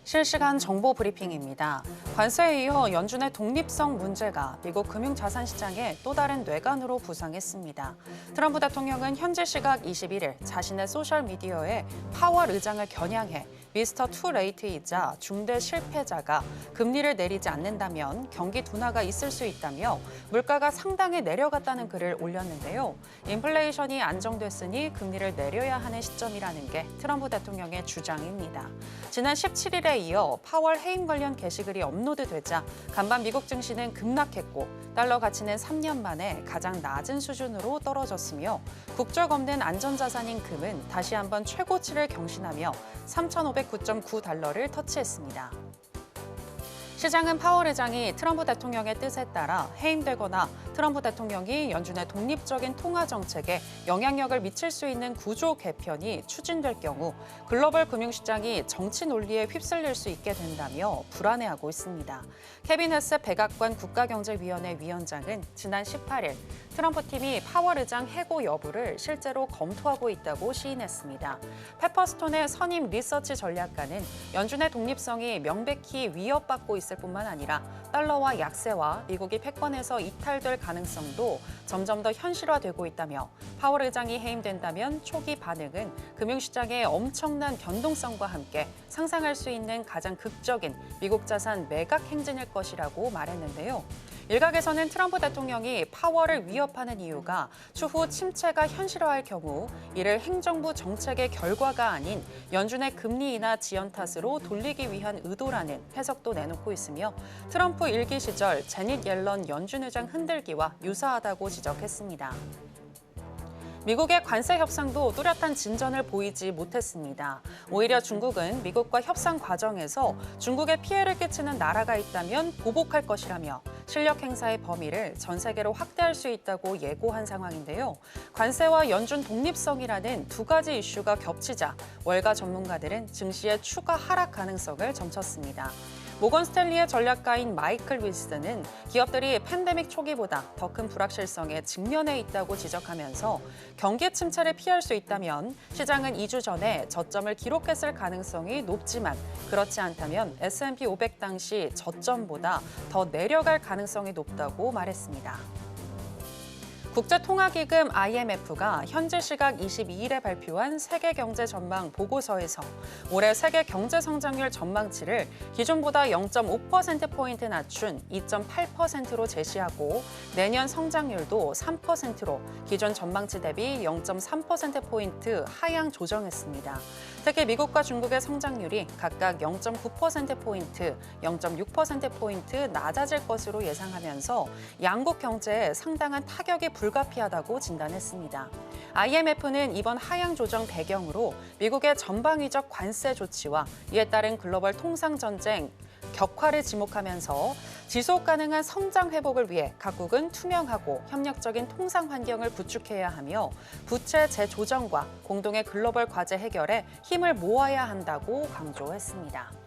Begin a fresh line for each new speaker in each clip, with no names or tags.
실시간 정보 브리핑입니다. 관세에 이어 연준의 독립성 문제가 미국 금융자산시장에 또 다른 뇌관으로 부상했습니다. 트럼프 대통령은 현지 시각 21일 자신의 소셜미디어에 파월 의장을 겨냥해 미스터 투 레이트이자 중대 실패자가 금리를 내리지 않는다면 경기 둔화가 있을 수 있다며 물가가 상당히 내려갔다는 글을 올렸는데요. 인플레이션이 안정됐으니 금리를 내려야 하는 시점이라는 게 트럼프 대통령의 주장입니다. 지난 17일에 이어 파월 해임 관련 게시글이 업로드되자 간밤 미국 증시는 급락했고 달러 가치는 3년 만에 가장 낮은 수준으로 떨어졌으며 국적 없는 안전자산인 금은 다시 한번 최고치를 경신하며 3,509.9달러를 터치했습니다. 시장은 파월 의장이 트럼프 대통령의 뜻에 따라 해임되거나 트럼프 대통령이 연준의 독립적인 통화 정책에 영향력을 미칠 수 있는 구조 개편이 추진될 경우 글로벌 금융시장이 정치 논리에 휩쓸릴 수 있게 된다며 불안해하고 있습니다. 케빈 헤스 백악관 국가경제위원회 위원장은 지난 18일 트럼프 팀이 파월 의장 해고 여부를 실제로 검토하고 있다고 시인했습니다. 페퍼스톤의 선임 리서치 전략가는 연준의 독립성이 명백히 위협받고 있을 뿐만 아니라 달러와 약세와 미국이 패권에서 이탈될 가능성도 점점 더 현실화되고 있다며 파월 의장이 해임된다면 초기 반응은 금융시장의 엄청난 변동성과 함께 상상할 수 있는 가장 극적인 미국 자산 매각 행진일 것이라고 말했는데요. 일각에서는 트럼프 대통령이 파월을 위협하는 이유가 추후 침체가 현실화할 경우 이를 행정부 정책의 결과가 아닌 연준의 금리 인하 지연 탓으로 돌리기 위한 의도라는 해석도 내놓고 있으며 트럼프 일기 시절 제닛 옐런 연준 의장 흔들기와 유사하다고 지적했습니다. 미국의 관세 협상도 뚜렷한 진전을 보이지 못했습니다. 오히려 중국은 미국과 협상 과정에서 중국에 피해를 끼치는 나라가 있다면 보복할 것이라며 실력 행사의 범위를 전 세계로 확대할 수 있다고 예고한 상황인데요. 관세와 연준 독립성이라는 두 가지 이슈가 겹치자 월가 전문가들은 증시의 추가 하락 가능성을 점쳤습니다. 모건 스탠리의 전략가인 마이클 윌슨은 기업들이 팬데믹 초기보다 더 큰 불확실성에 직면해 있다고 지적하면서 경기 침체를 피할 수 있다면 시장은 2주 전에 저점을 기록했을 가능성이 높지만 그렇지 않다면 S&P 500 당시 저점보다 더 내려갈 가능성이 높다고 말했습니다. 국제통화기금 IMF가 현지 시각 22일에 발표한 세계 경제 전망 보고서에서 올해 세계 경제 성장률 전망치를 기존보다 0.5%포인트 낮춘 2.8%로 제시하고 내년 성장률도 3%로 기존 전망치 대비 0.3%포인트 하향 조정했습니다. 특히 미국과 중국의 성장률이 각각 0.9%포인트, 0.6%포인트 낮아질 것으로 예상하면서 양국 경제에 상당한 타격이 불가피하다고 진단했습니다. IMF는 이번 하향 조정 배경으로 미국의 전방위적 관세 조치와 이에 따른 글로벌 통상 전쟁 격화를 지목하면서 지속 가능한 성장 회복을 위해 각국은 투명하고 협력적인 통상 환경을 구축해야 하며 부채 재조정과 공동의 글로벌 과제 해결에 힘을 모아야 한다고 강조했습니다.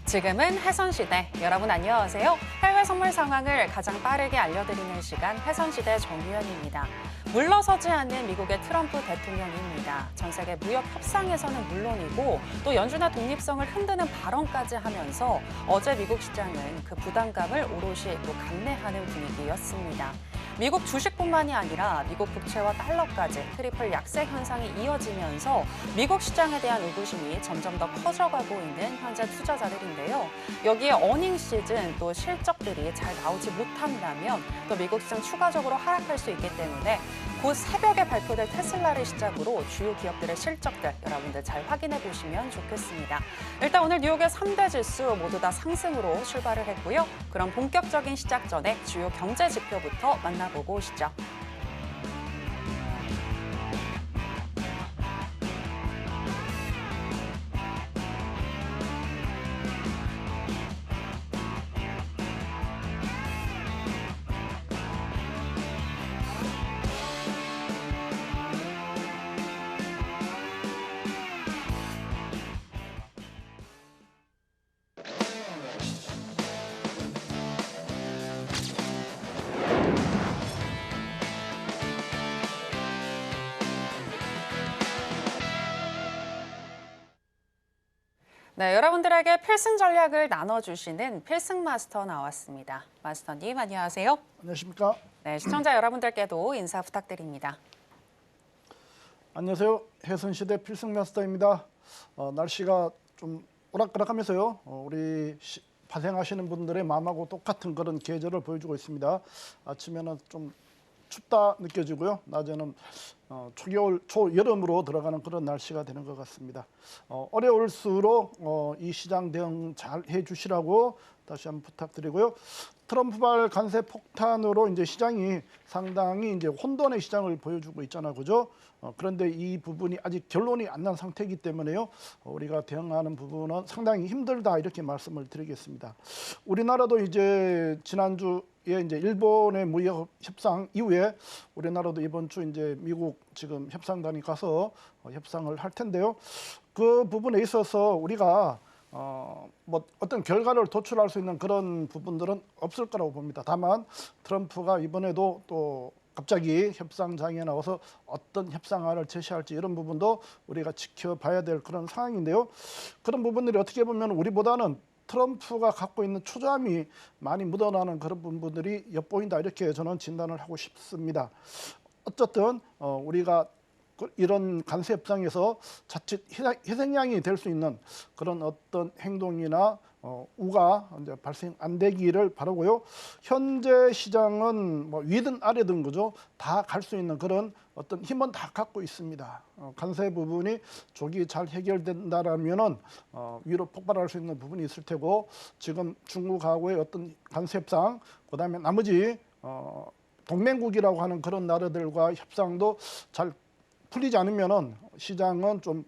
지금은 해선시대. 여러분 안녕하세요. 해외 선물 상황을 가장 빠르게 알려드리는 시간 해선시대 정유현입니다. 물러서지 않는 미국의 트럼프 대통령입니다. 전 세계 무역 협상에서는 물론이고 또 연준의 독립성을 흔드는 발언까지 하면서 어제 미국 시장은 그 부담감을 오롯이 또 감내하는 분위기였습니다. 미국 주식뿐만이 아니라 미국 국채와 달러까지 트리플 약세 현상이 이어지면서 미국 시장에 대한 의구심이 점점 더 커져가고 있는 현재 투자자들인데요. 여기에 어닝 시즌 또 실적들이 잘 나오지 못한다면 또 미국 시장 추가적으로 하락할 수 있기 때문에 곧 새벽에 발표될 테슬라를 시작으로 주요 기업들의 실적들 여러분들 잘 확인해 보시면 좋겠습니다. 일단 오늘 뉴욕의 3대 지수 모두 다 상승으로 출발을 했고요. 그럼 본격적인 시작 전에 주요 경제 지표부터 만나보고 오시죠. 네, 여러분들에게 필승 전략을 나눠주시는 필승 마스터 나왔습니다. 마스터님, 안녕하세요.
안녕하십니까?
네, 시청자 여러분들께도 인사 부탁드립니다.
안녕하세요. 해선시대 필승 마스터입니다. 날씨가 좀 오락가락하면서요. 우리 발생하시는 분들의 마음하고 똑같은 그런 계절을 보여주고 있습니다. 아침에는 좀 춥다 느껴지고요. 낮에는 초겨울, 초여름으로 들어가는 그런 날씨가 되는 것 같습니다. 어려울수록 이 시장 대응 잘 해주시라고 다시 한번 부탁드리고요. 트럼프발 관세 폭탄으로 이제 시장이 상당히 이제 혼돈의 시장을 보여주고 있잖아요, 그죠? 그런데 이 부분이 아직 결론이 안 난 상태이기 때문에요. 우리가 대응하는 부분은 상당히 힘들다 이렇게 말씀을 드리겠습니다. 우리나라도 이제 지난주에 이제 일본의 무역 협상 이후에 우리나라도 이번 주 이제 미국 지금 협상단이 가서 협상을 할 텐데요. 그 부분에 있어서 우리가 뭐 어떤 결과를 도출할 수 있는 그런 부분들은 없을 거라고 봅니다. 다만 트럼프가 이번에도 또 갑자기 협상장에 나와서 어떤 협상안을 제시할지 이런 부분도 우리가 지켜봐야 될 그런 상황인데요. 그런 부분들이 어떻게 보면 우리보다는 트럼프가 갖고 있는 초조함이 많이 묻어나는 그런 부분들이 엿보인다 이렇게 저는 진단을 하고 싶습니다. 어쨌든 우리가 이런 관세 협상에서 자칫 희생양이 될 수 있는 그런 어떤 행동이나 우가 이제 발생 안 되기를 바라고요. 현재 시장은 뭐 위든 아래든 그죠, 다 갈 수 있는 그런 어떤 힘은 다 갖고 있습니다. 관세 부분이 조기 잘 해결된다라면은 위로 폭발할 수 있는 부분이 있을 테고, 지금 중국하고의 어떤 관세 협상, 그다음에 나머지 동맹국이라고 하는 그런 나라들과 협상도 잘 풀리지 않으면은 시장은 좀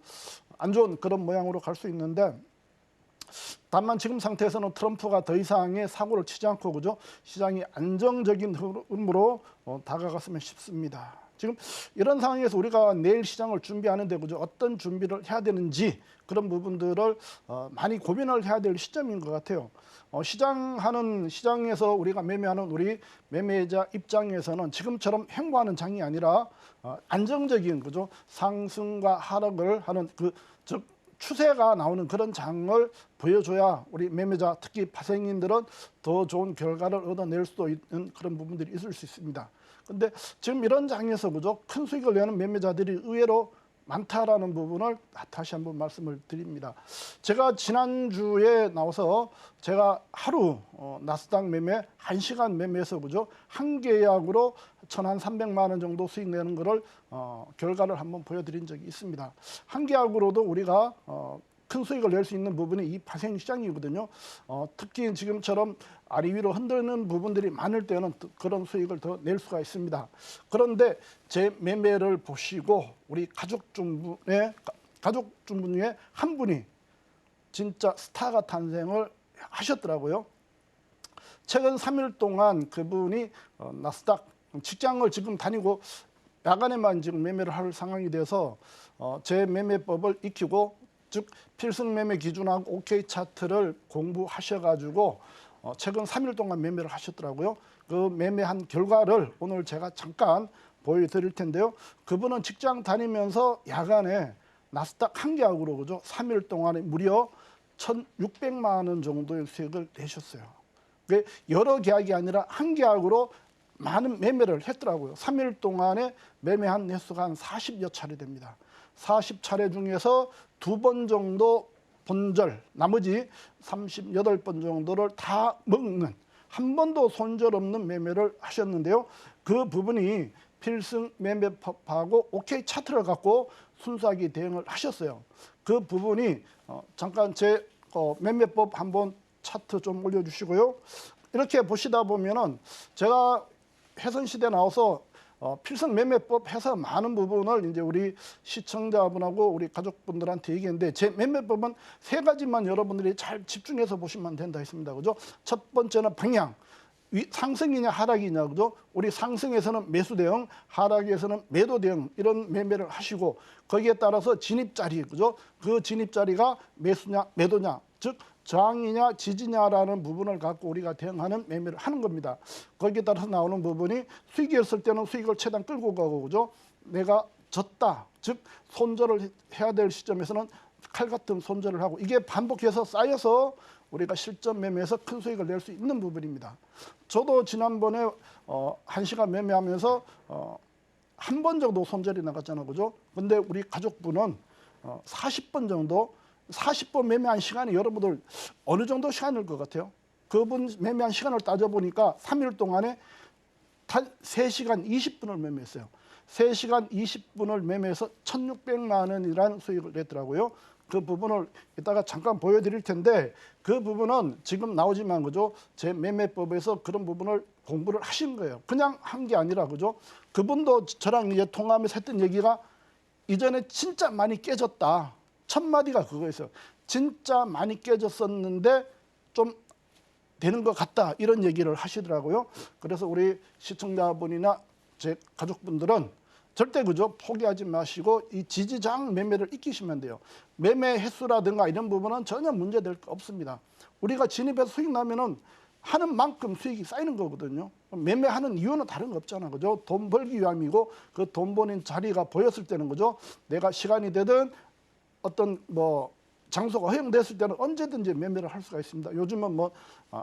안 좋은 그런 모양으로 갈 수 있는데, 다만 지금 상태에서는 트럼프가 더 이상의 사고를 치지 않고 그죠, 시장이 안정적인 흐름으로 다가갔으면 싶습니다. 지금 이런 상황에서 우리가 내일 시장을 준비하는데 그죠, 어떤 준비를 해야 되는지 그런 부분들을 많이 고민을 해야 될 시점인 것 같아요. 시장에서 우리가 매매하는 우리 매매자 입장에서는 지금처럼 행보하는 장이 아니라 안정적인 그죠, 상승과 하락을 하는 즉 추세가 나오는 그런 장을 보여줘야 우리 매매자, 특히 파생인들은 더 좋은 결과를 얻어낼 수도 있는 그런 부분들이 있을 수 있습니다. 근데 지금 이런 장에서 그죠, 큰 수익을 내는 매매자들이 의외로 많다라는 부분을 다시 한번 말씀을 드립니다. 제가 지난주에 나와서 제가 하루 나스닥 매매 1시간 매매해서 그죠, 한 계약으로 1,300만 원 정도 수익 내는 거를 결과를 한번 보여드린 적이 있습니다. 한 계약으로도 우리가 큰 수익을 낼 수 있는 부분이 이 파생 시장이거든요. 특히 지금처럼 아래 위로 흔드는 부분들이 많을 때는 그런 수익을 더 낼 수가 있습니다. 그런데 제 매매를 보시고 우리 가족 중분 중에 한 분이 진짜 스타가 탄생을 하셨더라고요. 최근 3일 동안 그분이 나스닥 직장을 지금 다니고 야간에만 지금 매매를 할 상황이 돼서 제 매매법을 익히고, 즉 필승 매매 기준하고 OK 차트를 공부하셔가지고 최근 3일 동안 매매를 하셨더라고요. 그 매매한 결과를 오늘 제가 잠깐 보여드릴 텐데요. 그분은 직장 다니면서 야간에 나스닥 한 계약으로 그죠, 3일 동안에 무려 1,600만 원 정도의 수익을 내셨어요. 여러 계약이 아니라 한 계약으로 많은 매매를 했더라고요. 3일 동안에 매매한 횟수가 한 40여 차례 됩니다. 40차례 중에서 2번 정도 본절, 나머지 38번 정도를 다 먹는, 한 번도 손절 없는 매매를 하셨는데요. 그 부분이 필승 매매법하고 OK 차트를 갖고 순수하게 대응을 하셨어요. 그 부분이 잠깐 제 매매법 한번 차트 좀 올려주시고요. 이렇게 보시다 보면은 제가 해선시대 나와서 필승 매매법 해서 많은 부분을 이제 우리 시청자분하고 우리 가족분들한테 얘기했는데, 제 매매법은 3가지만 여러분들이 잘 집중해서 보시면 된다 했습니다. 그죠? 첫 번째는 방향. 상승이냐 하락이냐 그죠? 우리 상승에서는 매수 대응, 하락에서는 매도 대응, 이런 매매를 하시고, 거기에 따라서 진입자리 그죠? 그 진입자리가 매수냐 매도냐, 즉 저항이냐 지지냐라는 부분을 갖고 우리가 대응하는 매매를 하는 겁니다. 거기에 따라서 나오는 부분이 수익이었을 때는 수익을 최대한 끌고 가고 그죠? 내가 졌다, 즉 손절을 해야 될 시점에서는 칼 같은 손절을 하고 이게 반복해서 쌓여서 우리가 실전 매매에서 큰 수익을 낼 수 있는 부분입니다. 저도 지난번에 1시간 매매하면서 한 번 정도 손절이 나갔잖아요. 그죠? 근데 우리 가족분은 40번 정도, 40번 매매한 시간이 여러분들 어느 정도 시간일 것 같아요? 그분 매매한 시간을 따져보니까 3일 동안에 단 3시간 20분을 매매했어요. 3시간 20분을 매매해서 1,600만 원이라는 수익을 냈더라고요. 그 부분을 이따가 잠깐 보여드릴 텐데 그 부분은 지금 나오지만 그죠? 제 매매법에서 그런 부분을 공부를 하신 거예요. 그냥 한 게 아니라 그죠? 그분도 저랑 이제 통화하면서 했던 얘기가 이전에 진짜 많이 깨졌다. 첫 마디가 그거였어요. 진짜 많이 깨졌었는데 좀 되는 것 같다. 이런 얘기를 하시더라고요. 그래서 우리 시청자분이나 제 가족분들은 절대 그죠? 포기하지 마시고 이 지지저항 매매를 익히시면 돼요. 매매 횟수라든가 이런 부분은 전혀 문제될 거 없습니다. 우리가 진입해서 수익 나면은 하는 만큼 수익이 쌓이는 거거든요. 매매하는 이유는 다른 거 없잖아. 그죠? 돈 벌기 위함이고 그 돈 버는 자리가 보였을 때는 그죠? 내가 시간이 되든 어떤 장소가 허용됐을 때는 언제든지 매매를 할 수가 있습니다. 요즘은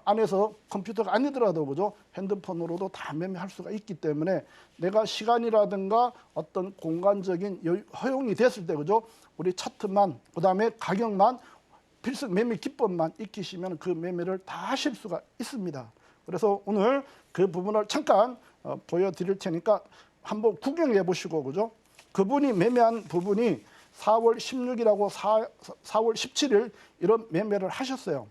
안에서 컴퓨터가 아니더라도 그죠? 핸드폰으로도 다 매매할 수가 있기 때문에 내가 시간이라든가 어떤 공간적인 허용이 됐을 때 그죠? 우리 차트만 그다음에 가격만 필수 매매 기법만 익히시면 그 매매를 다 하실 수가 있습니다. 그래서 오늘 그 부분을 잠깐 보여드릴 테니까 한번 구경해 보시고 그죠? 그분이 매매한 부분이 4월 16일하고 4월 17일 이런 매매를 하셨어요.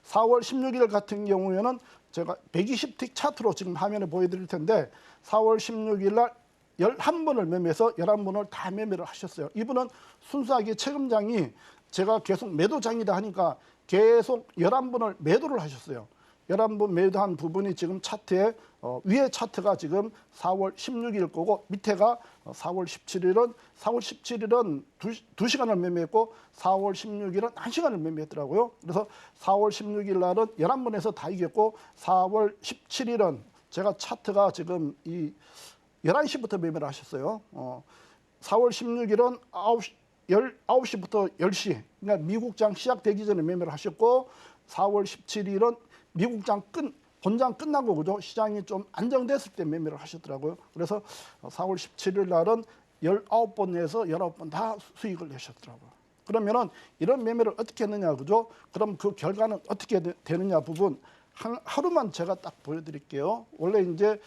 4월 16일 같은 경우에는 제가 120틱 차트로 지금 화면에 보여드릴 텐데 4월 16일 날 11번을 매매해서 11번을 다 매매를 하셨어요. 이분은 순수하게 채금장이 제가 계속 매도장이다 하니까 계속 11번을 매도를 하셨어요. 11번 매도한 부분이 지금 차트에 위에 차트가 지금 4월 16일 거고 밑에가 4월 17일은 2시간을 매매했고 4월 16일은 1시간을 매매했더라고요. 그래서 4월 16일 날은 11번에서 다 이겼고 4월 17일은 제가 차트가 지금 11시부터 매매를 하셨어요. 4월 16일은 9시부터 10시, 그러니까 미국장 시작되기 전에 매매를 하셨고 4월 17일은 미국장 본장 끝나고 그죠? 시장이 좀 안정됐을 때 매매를 하셨더라고요. 그래서 4월 17일 날은 19번 내에서 19번 다 수익을 내셨더라고요. 그러면은 이런 매매를 어떻게 했느냐 그죠? 그럼 그 결과는 어떻게 되느냐 부분 하루만 제가 딱 보여드릴게요. 원래 이제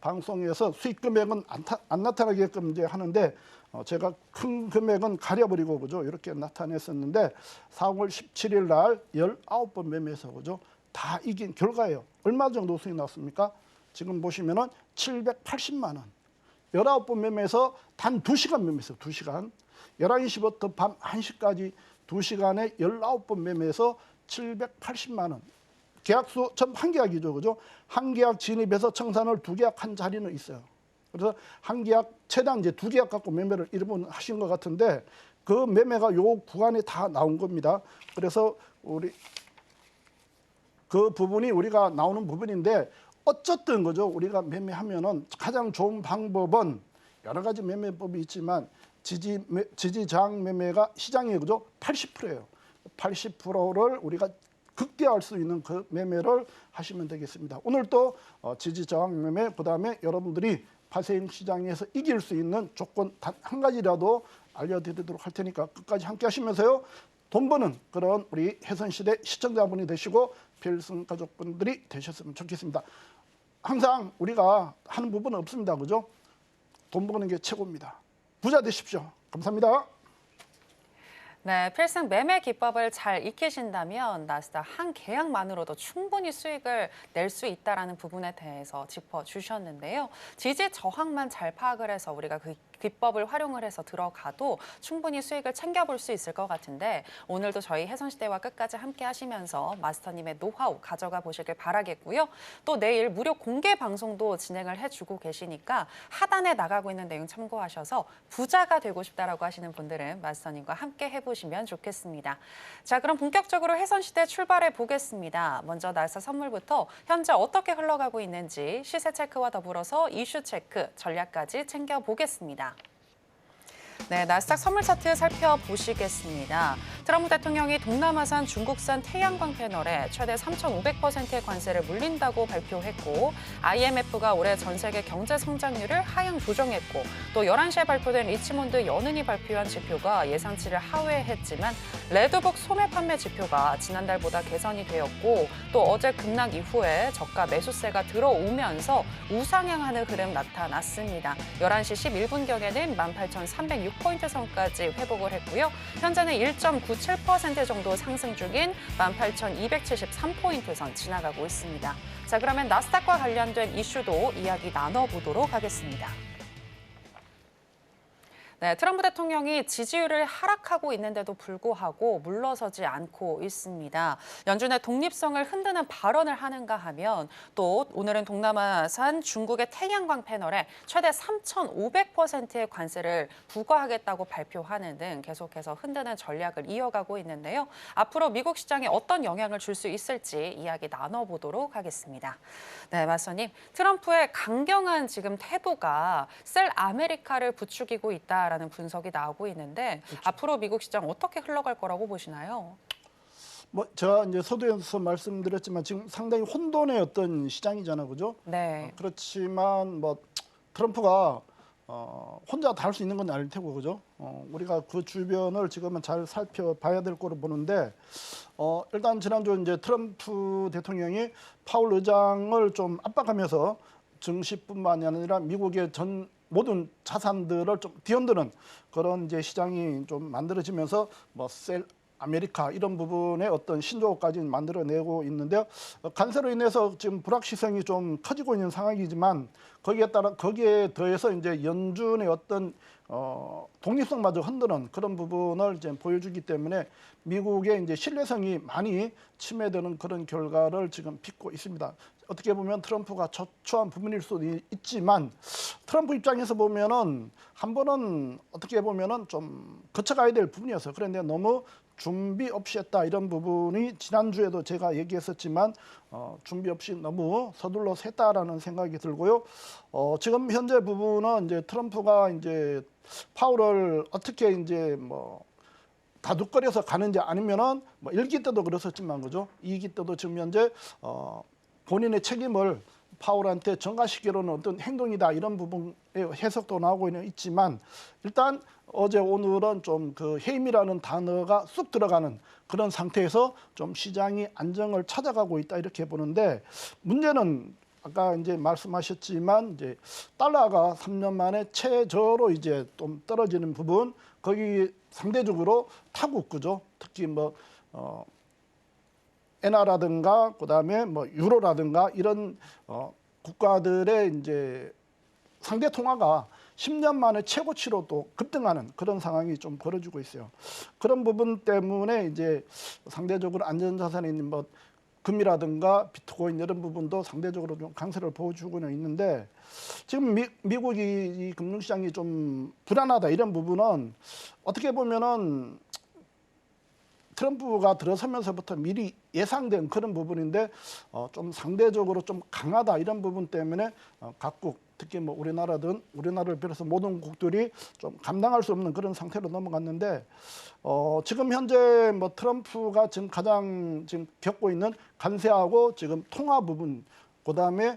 방송에서 수익 금액은 안 나타나게끔 이제 하는데 제가 큰 금액은 가려버리고 그죠? 이렇게 나타냈었는데 4월 17일 날 19번 매매해서 그죠? 다 이긴 결과예요. 얼마 정도 수익 났습니까? 지금 보시면은 780만 원. 19번 매매해서 단 2시간 매매했어요. 2시간. 11시부터 밤 1시까지 2시간에 19번 매매해서 780만 원. 계약수 전 한 계약이죠. 그죠? 한 계약 진입해서 청산을 2계약 한 자리는 있어요. 그래서 한 계약 최단 이제 2계약 갖고 매매를 일본 하신 것 같은데 그 매매가 요 구간에 다 나온 겁니다. 그래서 우리 그 부분이 우리가 나오는 부분인데 어쨌든 그죠? 우리가 매매하면은 가장 좋은 방법은 여러 가지 매매법이 있지만 지지저항 매매가 시장의 그죠? 80%예요. 80%를 우리가 극대화할 수 있는 그 매매를 하시면 되겠습니다. 오늘 또 지지저항 매매 그다음에 여러분들이 파생 시장에서 이길 수 있는 조건 단 한 가지라도 알려드리도록 할 테니까 끝까지 함께 하시면서요. 돈 버는 그런 우리 해선시대 시청자분이 되시고 필승 가족분들이 되셨으면 좋겠습니다. 항상 우리가 하는 부분은 없습니다. 그죠? 돈 버는 게 최고입니다. 부자 되십시오. 감사합니다.
네, 필승 매매 기법을 잘 익히신다면 나스닥 한 계약만으로도 충분히 수익을 낼 수 있다는 부분에 대해서 짚어주셨는데요. 지지 저항만 잘 파악을 해서 우리가 그 기법을 활용을 해서 들어가도 충분히 수익을 챙겨볼 수 있을 것 같은데 오늘도 저희 해선시대와 끝까지 함께 하시면서 마스터님의 노하우 가져가 보시길 바라겠고요. 또 내일 무료 공개 방송도 진행을 해주고 계시니까 하단에 나가고 있는 내용 참고하셔서 부자가 되고 싶다라고 하시는 분들은 마스터님과 함께 해보시면 좋겠습니다. 자, 그럼 본격적으로 해선시대 출발해 보겠습니다. 먼저 나사 선물부터 현재 어떻게 흘러가고 있는지 시세 체크와 더불어서 이슈 체크, 전략까지 챙겨보겠습니다. 네, 나스닥 선물 차트 살펴보시겠습니다. 트럼프 대통령이 동남아산 중국산 태양광 패널에 최대 3,500%의 관세를 물린다고 발표했고, IMF가 올해 전 세계 경제 성장률을 하향 조정했고, 또 11시에 발표된 리치몬드 연은이 발표한 지표가 예상치를 하회했지만 레드북 소매 판매 지표가 지난달보다 개선이 되었고, 또 어제 급락 이후에 저가 매수세가 들어오면서 우상향하는 흐름 나타났습니다. 11시 11분경에는 18,306포인트 선까지 회복을 했고요. 현재는 1.97% 정도 상승 중인 18,273포인트 선 지나가고 있습니다. 자, 그러면 나스닥과 관련된 이슈도 이야기 나눠보도록 하겠습니다. 네, 트럼프 대통령이 지지율을 하락하고 있는데도 불구하고 물러서지 않고 있습니다. 연준의 독립성을 흔드는 발언을 하는가 하면 또 오늘은 동남아산 중국의 태양광 패널에 최대 3,500%의 관세를 부과하겠다고 발표하는 등 계속해서 흔드는 전략을 이어가고 있는데요. 앞으로 미국 시장에 어떤 영향을 줄 수 있을지 이야기 나눠보도록 하겠습니다. 네, 마선님, 트럼프의 강경한 지금 태도가 셀 아메리카를 부추기고 있다라는 분석이 나오고 있는데 그렇죠. 앞으로 미국 시장 어떻게 흘러갈 거라고 보시나요?
뭐 제가 이제 서두에서 말씀드렸지만 지금 상당히 혼돈의 어떤 시장이잖아요, 그죠?
네.
그렇지만 뭐 트럼프가 혼자 다 할 수 있는 건 아닐 테고, 그죠? 우리가 그 주변을 지금은 잘 살펴봐야 될 거로 보는데, 일단 지난주 이제 트럼프 대통령이 파월 의장을 좀 압박하면서 증시뿐만이 아니라 미국의 전 모든 자산들을 좀 뒤흔드는 그런 이제 시장이 좀 만들어지면서 뭐 셀 아메리카 이런 부분의 어떤 신조어까지 만들어내고 있는데요. 관세로 인해서 지금 불확실성이 좀 커지고 있는 상황이지만 거기에 더해서 이제 연준의 어떤 독립성마저 흔드는 그런 부분을 이제 보여주기 때문에 미국의 이제 신뢰성이 많이 침해되는 그런 결과를 지금 빚고 있습니다. 어떻게 보면 트럼프가 처추한 부분일 수도 있지만 트럼프 입장에서 보면은 한 번은 어떻게 보면은 좀 거쳐가야 될 부분이었어요. 그런데 너무 준비 없이 했다 이런 부분이 지난주에도 제가 얘기했었지만 준비 없이 너무 서둘러서 했다라는 생각이 들고요. 지금 현재 부분은 이제 트럼프가 이제 파월을 어떻게 이제 뭐 다독거려서 가는지 아니면은 뭐 1기 때도 그랬었지만 그죠? 2기 때도 지금 현재 본인의 책임을 파월한테 전가시키려는 어떤 행동이다 이런 부분의 해석도 나오고 있지만 일단 어제 오늘은 좀 그 해임이라는 단어가 쑥 들어가는 그런 상태에서 좀 시장이 안정을 찾아가고 있다 이렇게 보는데 문제는 아까 이제 말씀하셨지만 이제 달러가 3년 만에 최저로 이제 좀 떨어지는 부분 거기 상대적으로 타국 그죠? 특히 뭐 엔화라든가 그다음에 뭐 유로라든가 이런 국가들의 이제 상대 통화가 10년 만에 최고치로 또 급등하는 그런 상황이 좀 벌어지고 있어요. 그런 부분 때문에 이제 상대적으로 안전자산인 뭐 금이라든가 비트코인 이런 부분도 상대적으로 좀 강세를 보여주고는 있는데 지금 미국이 이 금융시장이 좀 불안하다 이런 부분은 어떻게 보면은 트럼프가 들어서면서부터 미리 예상된 그런 부분인데 좀 상대적으로 좀 강하다 이런 부분 때문에 각국 특히 뭐 우리나라를 비롯해서 모든 국들이 좀 감당할 수 없는 그런 상태로 넘어갔는데 지금 현재 뭐 트럼프가 지금 가장 지금 겪고 있는 관세하고 지금 통화 부분 그다음에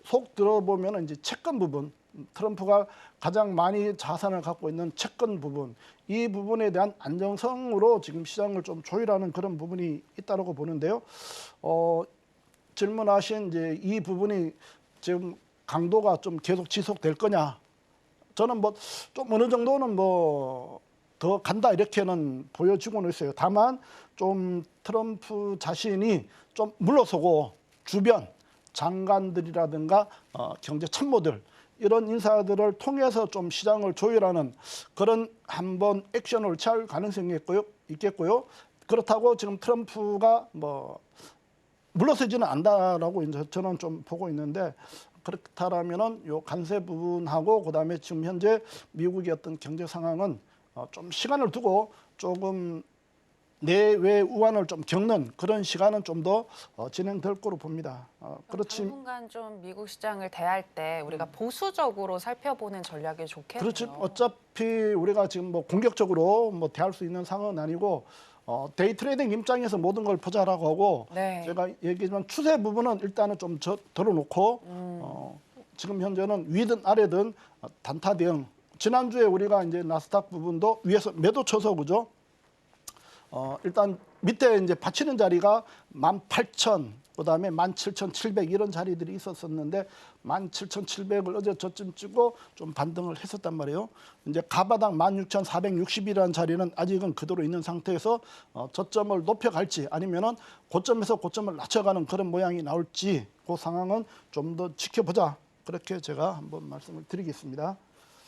속 들어보면 이제 채권 부분 트럼프가 가장 많이 자산을 갖고 있는 채권 부분 이 부분에 대한 안정성으로 지금 시장을 좀 조율하는 그런 부분이 있다고 보는데요. 질문하신 이제 이 부분이 지금 강도가 좀 계속 지속될 거냐? 저는 뭐 좀 어느 정도는 뭐 더 간다 이렇게는 보여지고는 있어요. 다만 좀 트럼프 자신이 좀 물러서고 주변 장관들이라든가 경제 참모들 이런 인사들을 통해서 좀 시장을 조율하는 그런 한번 액션을 취할 가능성이 있겠고요. 그렇다고 지금 트럼프가 뭐 물러서지는 않는다라고 이제 저는 좀 보고 있는데 그렇다라면은 요 관세 부분하고 그다음에 지금 현재 미국의 어떤 경제 상황은 좀 시간을 두고 조금 내외 우환을 좀 겪는 그런 시간은 좀 더 진행될 거로 봅니다. 그렇지.
당분간 좀 미국 시장을 대할 때 우리가 보수적으로 살펴보는 전략이 좋겠네요.
그렇지. 어차피 우리가 지금 뭐 공격적으로 뭐 대할 수 있는 상황은 아니고 데이 트레이딩 입장에서 모든 걸 보자라고 하고
네.
제가 얘기했지만 추세 부분은 일단은 좀 덜어놓고 지금 현재는 위든 아래든 단타 대응. 지난주에 우리가 이제 나스닥 부분도 위에서 매도 쳐서 그죠? 일단 밑에 이제 받치는 자리가 18,000, 그다음에 17,700 이런 자리들이 있었었는데 17,700을 어제 저점 찍고 좀 반등을 했었단 말이에요. 이제 가바닥 16,460이라는 자리는 아직은 그대로 있는 상태에서 저점을 높여갈지 아니면은 고점에서 고점을 낮춰가는 그런 모양이 나올지 그 상황은 좀 더 지켜보자. 그렇게 제가 한번 말씀을 드리겠습니다.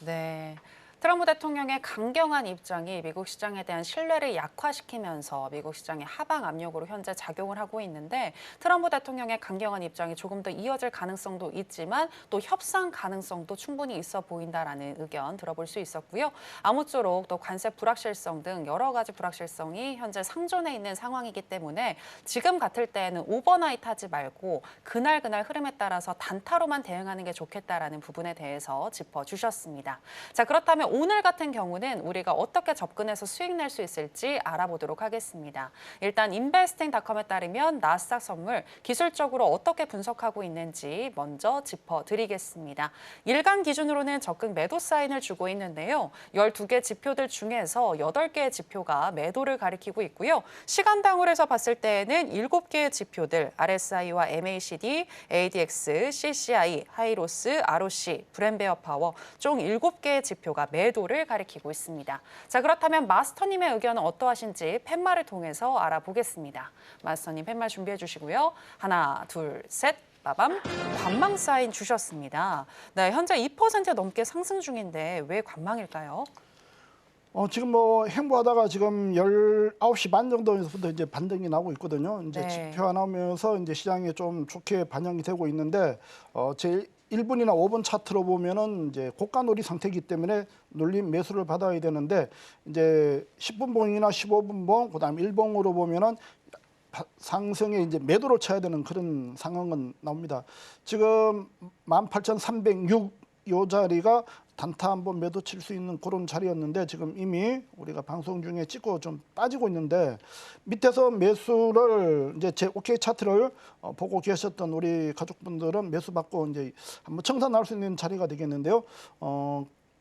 네. 트럼프 대통령의 강경한 입장이 미국 시장에 대한 신뢰를 약화시키면서 미국 시장의 하방 압력으로 현재 작용을 하고 있는데 트럼프 대통령의 강경한 입장이 조금 더 이어질 가능성도 있지만 또 협상 가능성도 충분히 있어 보인다라는 의견 들어볼 수 있었고요. 아무쪼록 또 관세 불확실성 등 여러 가지 불확실성이 현재 상존해 있는 상황이기 때문에 지금 같을 때에는 오버나잇 하지 말고 그날 흐름에 따라서 단타로만 대응하는 게 좋겠다라는 부분에 대해서 짚어주셨습니다. 자, 그렇다면 오늘 같은 경우는 우리가 어떻게 접근해서 수익 낼 수 있을지 알아보도록 하겠습니다. 일단 인베스팅닷컴에 따르면 나스닥 선물 기술적으로 어떻게 분석하고 있는지 먼저 짚어드리겠습니다. 일간 기준으로는 적극 매도 사인을 주고 있는데요. 12개 지표들 중에서 8개의 지표가 매도를 가리키고 있고요. 시간당으로 해서 봤을 때에는 7개의 지표들 RSI와 MACD, ADX, CCI, 하이로스, ROC, 브랜베어 파워 총 7개의 지표가 매도를 가리키고 있습니다. 자, 그렇다면 마스터님의 의견은 어떠하신지 팻말을 통해서 알아보겠습니다. 마스터님 팻말 준비해 주시고요. 하나, 둘, 셋. 빠밤. 관망 사인 주셨습니다. 네, 현재 2% 넘게 상승 중인데 왜 관망일까요?
지금 뭐 행보하다가 지금 19시 반 정도에서부터 이제 반등이 나오고 있거든요. 이제
네.
지표가 나오면서 이제 시장에 좀 좋게 반영이 되고 있는데 제 1분이나 5분 차트로 보면은 이제 고가놀이 상태이기 때문에 눌림 매수를 받아야 되는데 이제 10분봉이나 15분봉 그다음 1봉으로 보면은 상승에 이제 매도를 쳐야 되는 그런 상황은 나옵니다. 지금 18,306 요 자리가 단타 한번 매도 칠 수 있는 그런 자리였는데 지금 이미 우리가 방송 중에 찍고 좀 빠지고 있는데 밑에서 매수를 이제 제 OK 차트를 보고 계셨던 우리 가족분들은 매수 받고 이제 한번 청산 나올 수 있는 자리가 되겠는데요.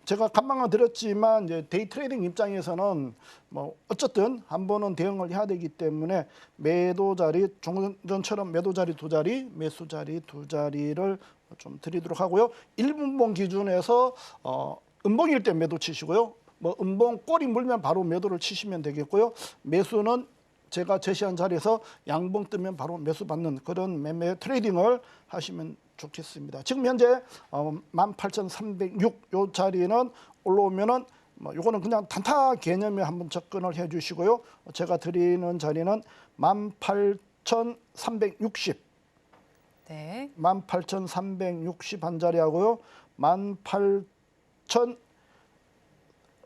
제가 간망을 드렸지만 이제 데이 트레이딩 입장에서는 뭐 어쨌든 한 번은 대응을 해야 되기 때문에 매도 자리 종전처럼 매도 자리 2자리, 매수 자리 2자리를 좀 드리도록 하고요. 1분봉 기준에서 음봉일 때 매도 치시고요. 뭐 음봉 꼬리 물면 바로 매도를 치시면 되겠고요. 매수는 제가 제시한 자리에서 양봉 뜨면 바로 매수 받는 그런 매매 트레이딩을 하시면 좋겠습니다. 지금 현재 18,306 요 자리는 올라오면은 뭐 요거는 그냥 단타 개념에 한번 접근을 해 주시고요. 제가 드리는 자리는 18,360
네.
18,360 한 자리 하고요. 18,000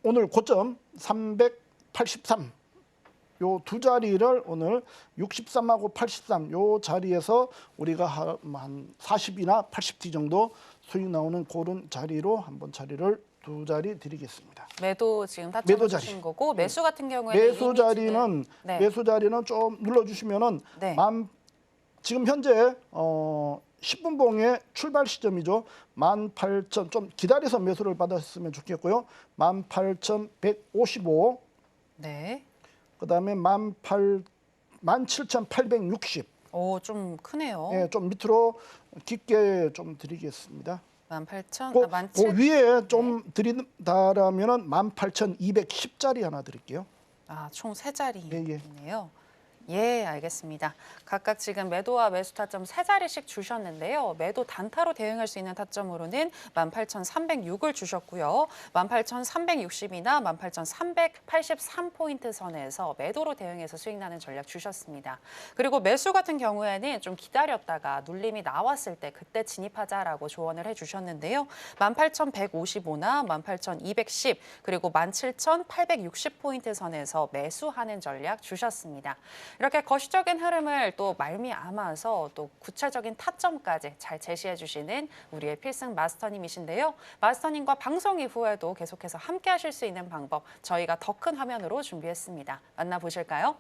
오늘 고점 383 요 2자리를 오늘 63하고 83 요 자리에서 우리가 한 40이나 80T 정도 수익 나오는 그런 자리로 한번 자리를 2자리 드리겠습니다.
매도 지금 다
매도
주신
자리.
거고 매수 같은 경우에는
매수 자리는
네.
매수 자리는 좀 눌러 주시면은
네.
지금 현재 10분봉의 출발 시점이죠. 18,000 좀 기다려서 매수를 받았으면 좋겠고요. 18,155
네.
그다음에 17,860
오, 좀 크네요.
예, 좀 밑으로 깊게 좀 드리겠습니다.
18,000,
그
17,000.
위에 좀 드린다라면은 18,210짜리 하나 드릴게요.
아, 총 3자리네요. 예, 알겠습니다. 각각 지금 매도와 매수 타점 세 자리씩 주셨는데요. 매도 단타로 대응할 수 있는 타점으로는 18,306을 주셨고요. 18,360이나 18,383포인트 선에서 매도로 대응해서 수익 나는 전략 주셨습니다. 그리고 매수 같은 경우에는 좀 기다렸다가 눌림이 나왔을 때 그때 진입하자라고 조언을 해주셨는데요. 18,155나 18,210 그리고 17,860포인트 선에서 매수하는 전략 주셨습니다. 이렇게 거시적인 흐름을 또 말미암아서 또 구체적인 타점까지 잘 제시해 주시는 우리의 필승 마스터님이신데요. 마스터님과 방송 이후에도 계속해서 함께 하실 수 있는 방법 저희가 더 큰 화면으로 준비했습니다. 만나보실까요?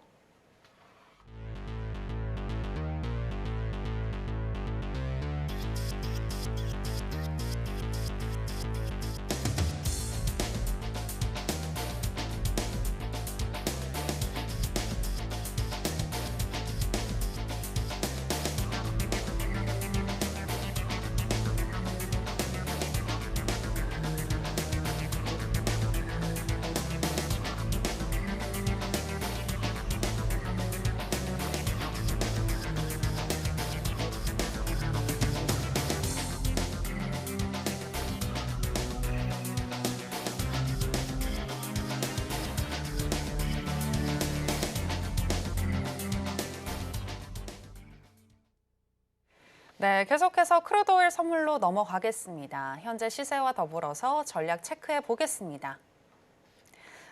네, 계속해서 크루드오일 선물로 넘어가겠습니다. 현재 시세와 더불어서 전략 체크해 보겠습니다.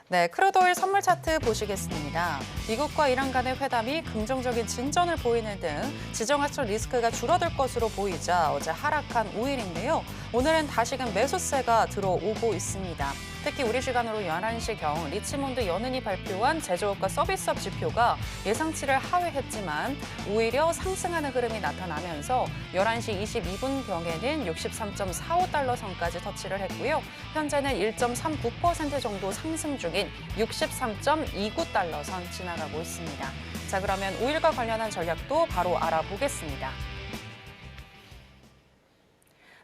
네, 크루드오일 선물 차트 보시겠습니다. 미국과 이란 간의 회담이 긍정적인 진전을 보이는 등 지정학적 리스크가 줄어들 것으로 보이자 어제 하락한 오일인데요. 오늘은 다시금 매수세가 들어오고 있습니다. 특히 우리 시간으로 11시경 리치몬드 연은이 발표한 제조업과 서비스업 지표가 예상치를 하회했지만 오히려 상승하는 흐름이 나타나면서 11시 22분경에는 63.45달러 선까지 터치를 했고요. 현재는 1.39% 정도 상승 중인 63.29달러 선 지나가고 있습니다. 자, 그러면 오일과 관련한 전략도 바로 알아보겠습니다.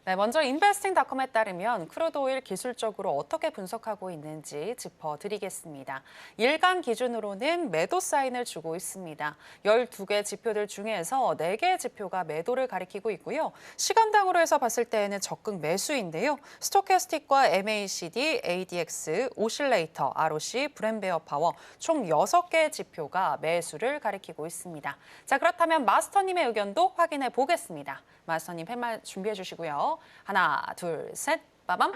네, 먼저 인베스팅닷컴에 따르면 크루드오일 기술적으로 어떻게 분석하고 있는지 짚어드리겠습니다. 일간 기준으로는 매도 사인을 주고 있습니다. 12개 지표들 중에서 4개의 지표가 매도를 가리키고 있고요. 시간당으로 해서 봤을 때에는 적극 매수인데요. 스토캐스틱과 MACD, ADX, 오실레이터, ROC, 브랜베어 파워 총 6개의 지표가 매수를 가리키고 있습니다. 자, 그렇다면 마스터님의 의견도 확인해 보겠습니다. 마스터님 팻말 준비해 주시고요. 하나, 둘, 셋, 빠밤.